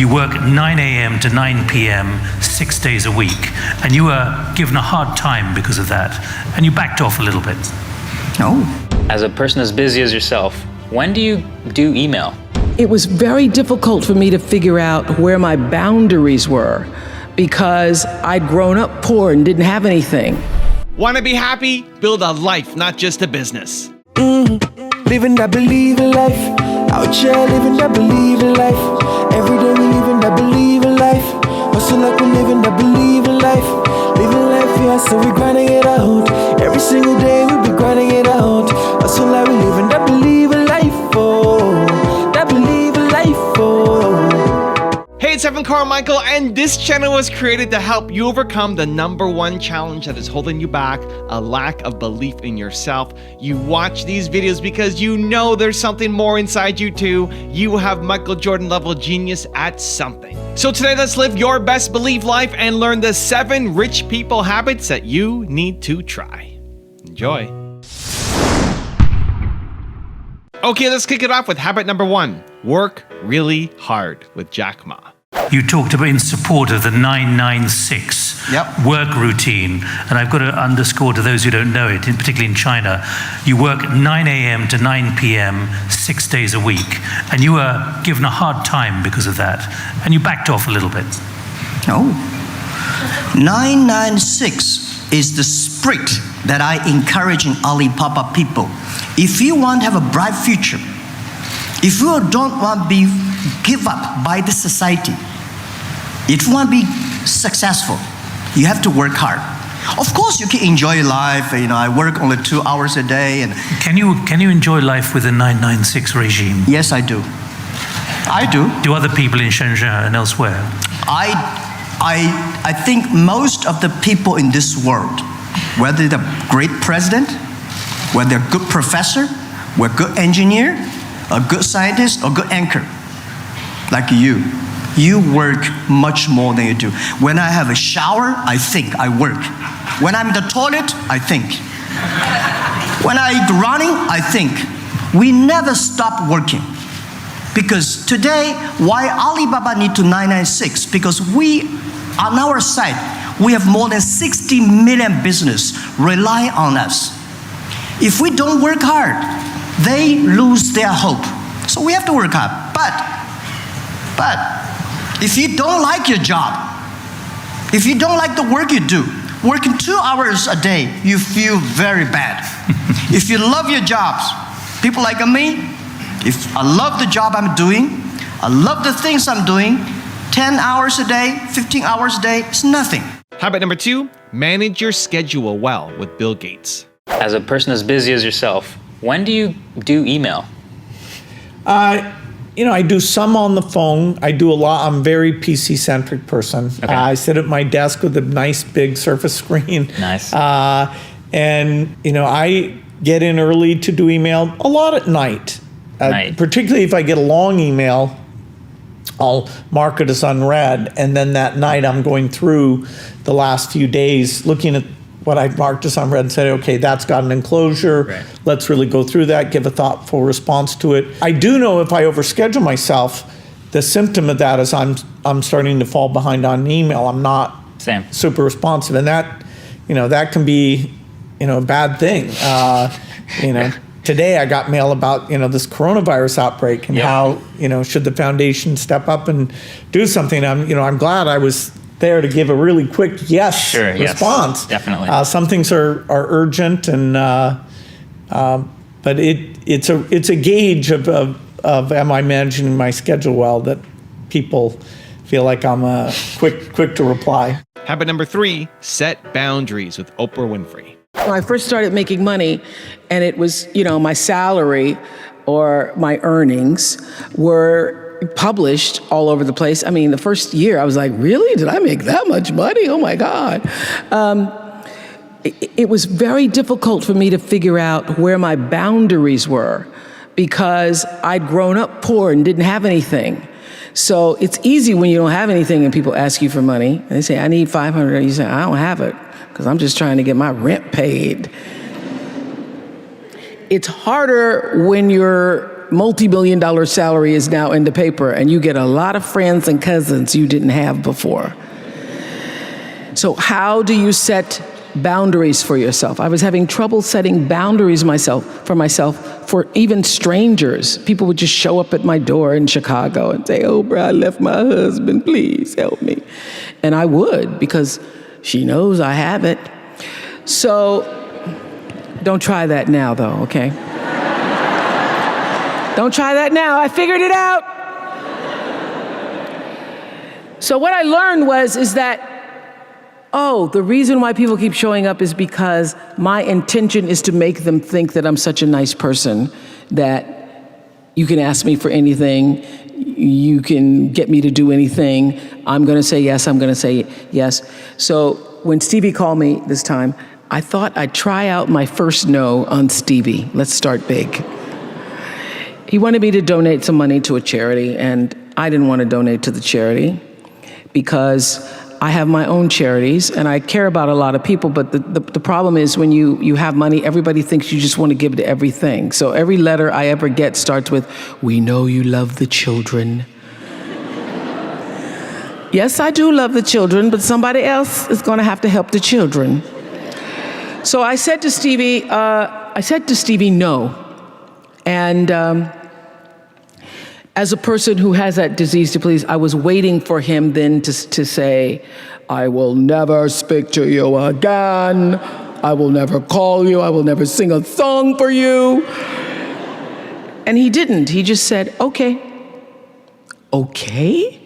You work 9 a.m. to 9 p.m. 6 days a week, and you were given a hard time because of that, and you backed off a little bit. Oh. As a person as busy as yourself, when do you do email? It was very difficult for me to figure out where my boundaries were because I'd grown up poor and didn't have anything. Want to be happy? Build a life, not just a business. Living that believing life. Out here living that believing life. Every day we living that believing life. Hustle like we living that believing life. Living life, yeah, so we grinding it out. Every single day we be grinding it out. Hustle like we living that believing life, oh. That believing life, oh. Hey, it's Evan Carmichael, and this channel was created to help you overcome the #1 challenge that is holding you back, a lack of belief in yourself. You watch these videos because you know there's something more inside you too. You have Michael Jordan level genius at something. So today, let's live your best belief life and learn the 7 rich people habits that you need to try. Enjoy. Okay, let's kick it off with habit number 1. Work really hard with Jack Ma. You talked about in support of the 996 work routine, and I've got to underscore to those who don't know it, particularly in China, you work 9 a.m. to 9 p.m. 6 days a week, and you were given a hard time because of that, and you backed off a little bit. Oh. 996 is the spirit that I encourage in Alibaba people. If you want to have a bright future, if you don't want to be give up by the society, if you want to be successful, you have to work hard. Of course, you can enjoy life. You know, I work only 2 hours a day. And can you enjoy life with a 996 regime? Yes, I do. I do. Do other people in Shenzhen and elsewhere? I think most of the people in this world, whether they're a great president, whether they're a good professor, or a good engineer, a good scientist, or good anchor, like you work much more than you do. When I have a shower, I think, I work. When I'm in the toilet, I think. When I'm running, I think. We never stop working. Because today, why Alibaba need to 996? Because we, on our side, we have more than 60 million business rely on us. If we don't work hard, they lose their hope. So we have to work hard. But if you don't like your job, if you don't like the work you do, working 2 hours a day, you feel very bad. If you love your jobs, people like me, if I love the job I'm doing, I love the things I'm doing, 10 hours a day, 15 hours a day, it's nothing. Habit number 2, manage your schedule well with Bill Gates. As a person as busy as yourself, when do you do email? You know, I do some on the phone. I do a lot. I'm a very PC-centric person. Okay. I sit at my desk with a nice big Surface screen. Nice. And, you know, I get in early to do email a lot at night. Particularly if I get a long email, I'll mark it as unread. And then that night I'm going through the last few days looking at what I marked as unread and said, okay, that's got an enclosure. Right. Let's really go through that, give a thoughtful response to it. I do know if I overschedule myself, the symptom of that is I'm starting to fall behind on email. I'm not super responsive, and that, you know, that can be, you know, a bad thing. You know, today I got mail about, you know, this coronavirus outbreak and how, you know, should the foundation step up and do something? I'm glad I was there to give a really quick response. Yes, definitely. Some things are urgent, and but it's a gauge of am I managing my schedule well, that people feel like I'm quick to reply. Habit number 3, set boundaries with Oprah Winfrey. When I first started making money, and it was, you know, my salary or my earnings were published all over the place. I mean, the first year I was like, really? Did I make that much money? Oh my God. It was very difficult for me to figure out where my boundaries were because I'd grown up poor and didn't have anything. So it's easy when you don't have anything and people ask you for money and they say, I need $500. You say, I don't have it because I'm just trying to get my rent paid. It's harder when you're multi-million-dollar salary is now in the paper, and you get a lot of friends and cousins you didn't have before. So how do you set boundaries for yourself? I was having trouble setting boundaries for myself for even strangers. People would just show up at my door in Chicago and say, Oprah, I left my husband, please help me. And I would, because she knows I have it. So don't try that now, though, okay? Don't try that now. I figured it out. So what I learned is that, the reason why people keep showing up is because my intention is to make them think that I'm such a nice person that you can ask me for anything, you can get me to do anything, I'm gonna say yes, I'm gonna say yes. So when Stevie called me this time, I thought I'd try out my first no on Stevie. Let's start big. He wanted me to donate some money to a charity, and I didn't want to donate to the charity because I have my own charities, and I care about a lot of people, but the problem is when you have money, everybody thinks you just want to give to everything. So every letter I ever get starts with, we know you love the children. Yes, I do love the children, but somebody else is going to have to help the children. So I said to Stevie, no. And as a person who has that disease to please, I was waiting for him then to say, I will never speak to you again. I will never call you. I will never sing a song for you. And he didn't. He just said, okay. Okay?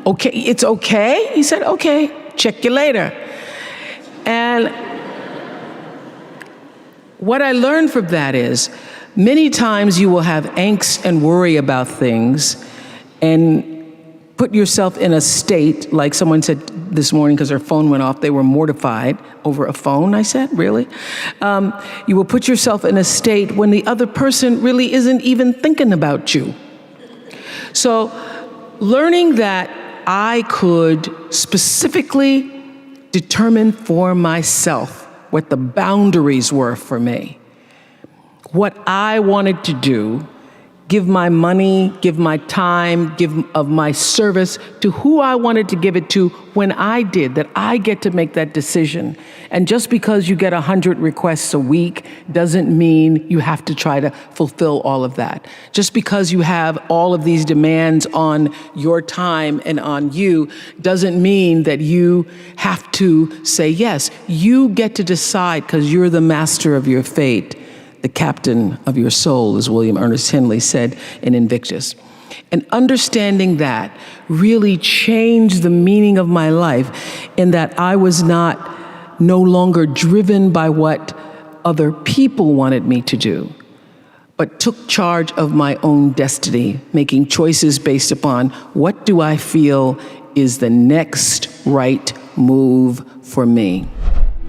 Okay, it's okay? He said, okay, check you later. And what I learned from that is, many times you will have angst and worry about things and put yourself in a state, like someone said this morning because their phone went off, they were mortified over a phone, I said, really? You will put yourself in a state when the other person really isn't even thinking about you. So learning that I could specifically determine for myself what the boundaries were for me, what I wanted to do, give my money, give my time, give of my service to who I wanted to give it to when I did, that I get to make that decision. And just because you get 100 requests a week doesn't mean you have to try to fulfill all of that. Just because you have all of these demands on your time and on you doesn't mean that you have to say yes. You get to decide because you're the master of your fate. The captain of your soul, as William Ernest Henley said in Invictus. And understanding that really changed the meaning of my life in that I was no longer driven by what other people wanted me to do, but took charge of my own destiny, making choices based upon what do I feel is the next right move for me.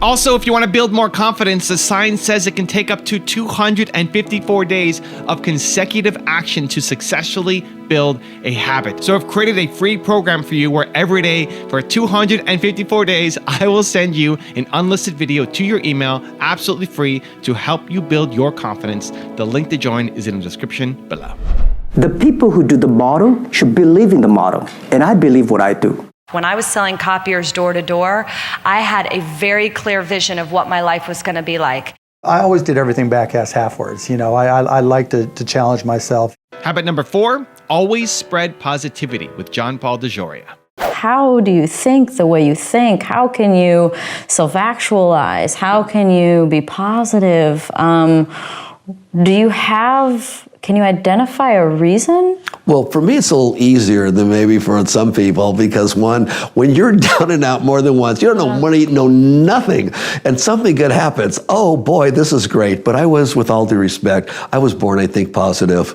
Also, if you want to build more confidence, the science says it can take up to 254 days of consecutive action to successfully build a habit. So I've created a free program for you where every day for 254 days, I will send you an unlisted video to your email, absolutely free, to help you build your confidence. The link to join is in the description below. The people who do the model should believe in the model, and I believe what I do. When I was selling copiers door to door, I had a very clear vision of what my life was going to be like. I always did everything back-ass half-words. You know, I like to challenge myself. Habit number 4, always spread positivity with John Paul DeJoria. How do you think the way you think? How can you self-actualize? How can you be positive? Can you identify a reason? Well, for me, it's a little easier than maybe for some people because when you're down and out more than once, you don't know money, know nothing, and something good happens. Oh boy, this is great. But I was, with all due respect, I was born, I think, positive.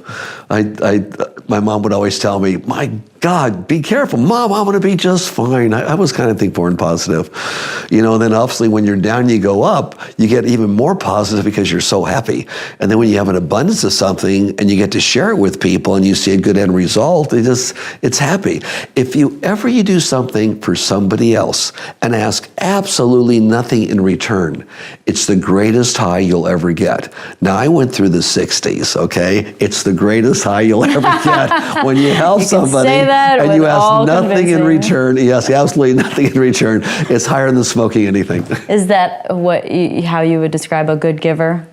My mom would always tell me, my God, be careful. Mom, I'm going to be just fine. I was kind of thinking positive. You know, and then obviously when you're down, you go up, you get even more positive because you're so happy. And then when you have an abundance of something and you get to share it with people and you see a good end result, it's happy. If you do something for somebody else and ask absolutely nothing in return, it's the greatest high you'll ever get. Now, I went through the 60s, okay? It's the greatest high you'll ever get when you help somebody. And you ask nothing in return. Yes, absolutely nothing in return. It's higher than smoking anything. Is that how you would describe a good giver?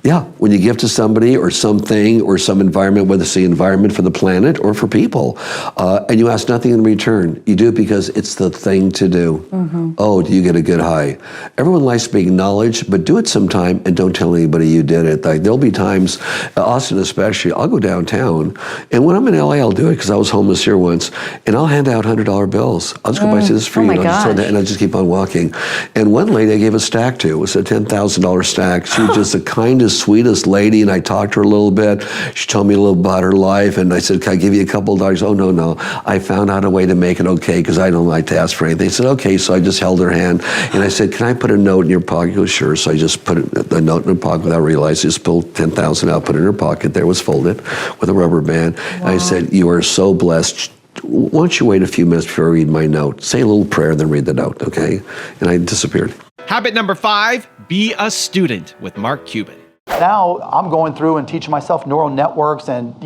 Yeah, when you give to somebody or something or some environment, whether it's the environment for the planet or for people, and you ask nothing in return, you do it because it's the thing to do. Mm-hmm. Oh, do you get a good high? Everyone likes to be acknowledged, but do it sometime and don't tell anybody you did it. Like, there'll be times, Austin especially, I'll go downtown, and when I'm in LA, I'll do it because I was homeless here once, and I'll hand out $100 bills. I'll just go by to this free, and I'll just keep on walking. And one lady I gave a stack to, it was a $10,000 stack. She was just the kindest, sweetest lady, and I talked to her a little bit. She told me a little about her life, and I said, can I give you a couple of dollars? Oh, no. I found out a way to make it okay because I don't like to ask for anything. They said, okay, so I just held her hand, and I said, can I put a note in your pocket? She goes, sure. So I just put a note in her pocket without realizing. Just pulled 10,000 out, put it in her pocket. There, was folded with a rubber band. Wow. And I said, you are so blessed. Why don't you wait a few minutes before I read my note? Say a little prayer, then read the note, okay? And I disappeared. Habit number 5, be a student with Mark Cuban. Now I'm going through and teaching myself neural networks and,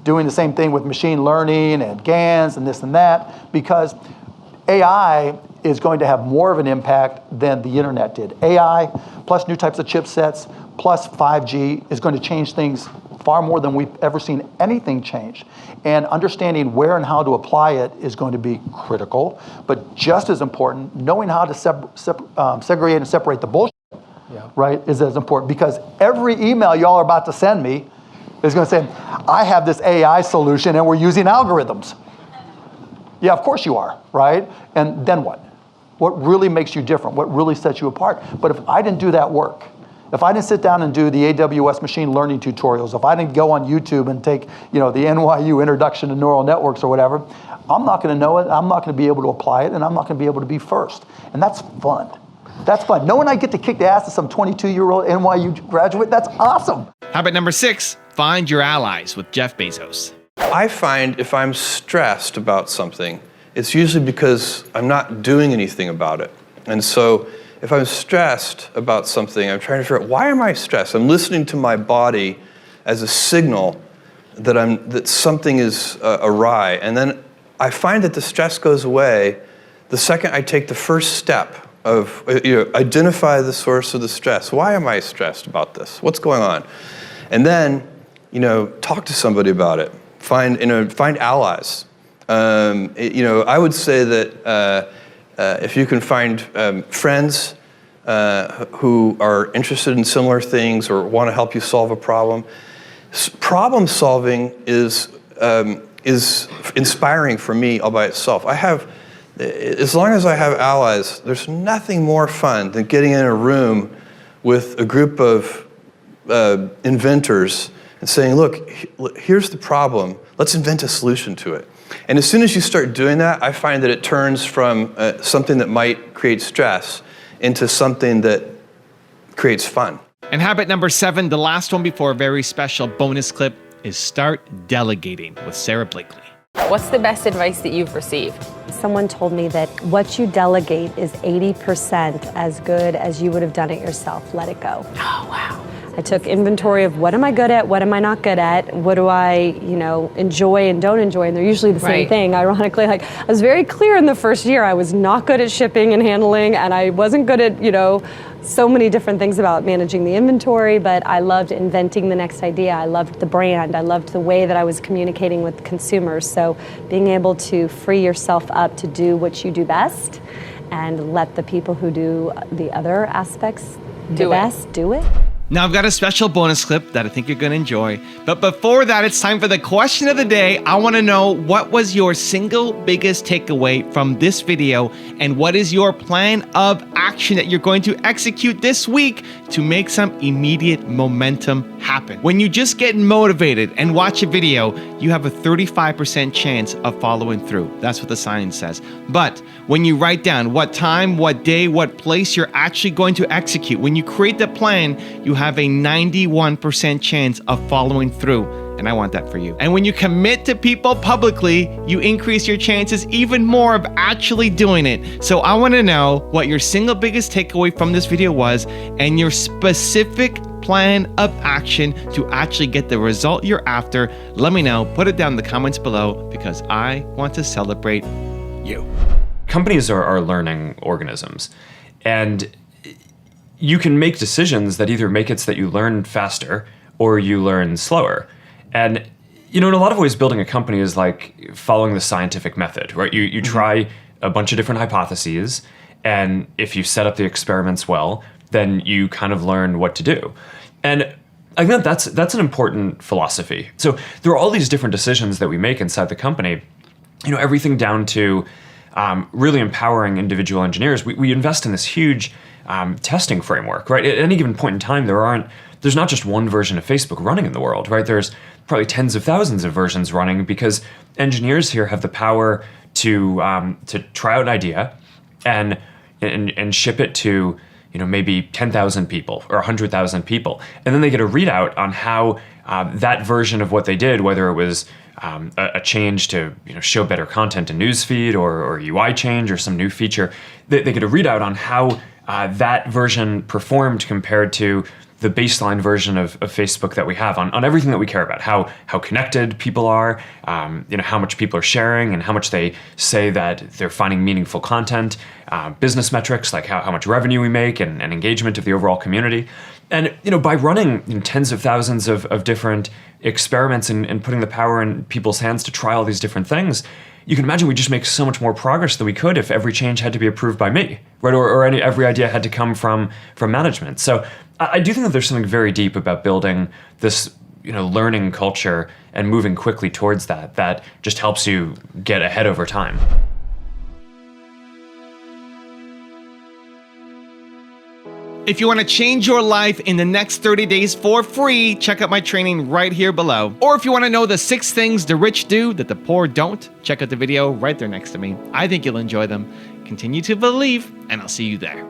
doing the same thing with machine learning and GANs and this and that, because AI is going to have more of an impact than the internet did. AI plus new types of chipsets plus 5G is going to change things far more than we've ever seen anything change. And understanding where and how to apply it is going to be critical, but just as important, knowing how to segregate and separate the bullshit, right, is as important, because every email y'all are about to send me is going to say, I have this AI solution and we're using algorithms. Yeah, of course you are, right? And then what? What really makes you different? What really sets you apart? But if I didn't do that work, if I didn't sit down and do the AWS machine learning tutorials, if I didn't go on YouTube and take, the NYU Introduction to Neural Networks or whatever, I'm not going to know it, I'm not going to be able to apply it, and I'm not going to be able to be first. And that's fun. That's fun. Knowing I get to kick the ass of some 22-year-old NYU graduate, that's awesome. Habit number 6, find your allies with Jeff Bezos. I find if I'm stressed about something, it's usually because I'm not doing anything about it. And so if I'm stressed about something, I'm trying to figure out, why am I stressed? I'm listening to my body as a signal that something is awry. And then I find that the stress goes away the second I take the first step of identify the source of the stress. Why am I stressed about this? What's going on? And then, talk to somebody about it. Find allies. I would say that if you can find friends who are interested in similar things or want to help you solve a problem, problem solving is inspiring for me all by itself. As long as I have allies, there's nothing more fun than getting in a room with a group of inventors and saying, look, here's the problem. Let's invent a solution to it. And as soon as you start doing that, I find that it turns from something that might create stress into something that creates fun. And habit number 7, the last one before a very special bonus clip, is start delegating with Sarah Blakely. What's the best advice that you've received? Someone told me that what you delegate is 80% as good as you would have done it yourself. Let it go. Oh, wow. I took inventory of what am I good at, what am I not good at, what do I, enjoy and don't enjoy, and they're usually the same thing. Ironically, I was very clear in the first year I was not good at shipping and handling, and I wasn't good at, so many different things about managing the inventory, but I loved inventing the next idea. I loved the brand. I loved the way that I was communicating with consumers. So being able to free yourself up to do what you do best and let the people who do the other aspects do it. Now I've got a special bonus clip that I think you're gonna enjoy. But before that, it's time for the question of the day. I wanna know, what was your single biggest takeaway from this video, and what is your plan of action that you're going to execute this week to make some immediate momentum happen? When you just get motivated and watch a video, you have a 35% chance of following through. That's what the science says. But when you write down what time, what day, what place you're actually going to execute, when you create the plan, you have a 91% chance of following through. And I want that for you. And when you commit to people publicly, you increase your chances even more of actually doing it. So I want to know what your single biggest takeaway from this video was, and your specific plan of action to actually get the result you're after. Let me know. Put it down in the comments below, because I want to celebrate you. Companies are learning organisms, and you can make decisions that either make it so that you learn faster or you learn slower. And in a lot of ways, building a company is like following the scientific method, right? You try a bunch of different hypotheses, and if you set up the experiments well, then you kind of learn what to do. And I think that's an important philosophy. So there are all these different decisions that we make inside the company, everything down to really empowering individual engineers. We invest in this huge testing framework, right? At any given point in time, there's not just one version of Facebook running in the world, right? There's probably tens of thousands of versions running, because engineers here have the power to try out an idea and ship it to maybe 10,000 people or 100,000 people, and then they get a readout on how that version of what they did, whether it was a change to show better content in newsfeed or UI change or some new feature, they get a readout on how that version performed compared to the baseline version of Facebook that we have on everything that we care about, how connected people are, how much people are sharing and how much they say that they're finding meaningful content, business metrics like how much revenue we make and engagement of the overall community. And by running tens of thousands of different experiments and putting the power in people's hands to try all these different things, you can imagine we just make so much more progress than we could if every change had to be approved by me, right? Or every idea had to come from management. So I do think that there's something very deep about building this learning culture and moving quickly towards that just helps you get ahead over time. If you want to change your life in the next 30 days for free, check out my training right here below. Or if you want to know the 6 things the rich do that the poor don't, check out the video right there next to me. I think you'll enjoy them. Continue to believe, and I'll see you there.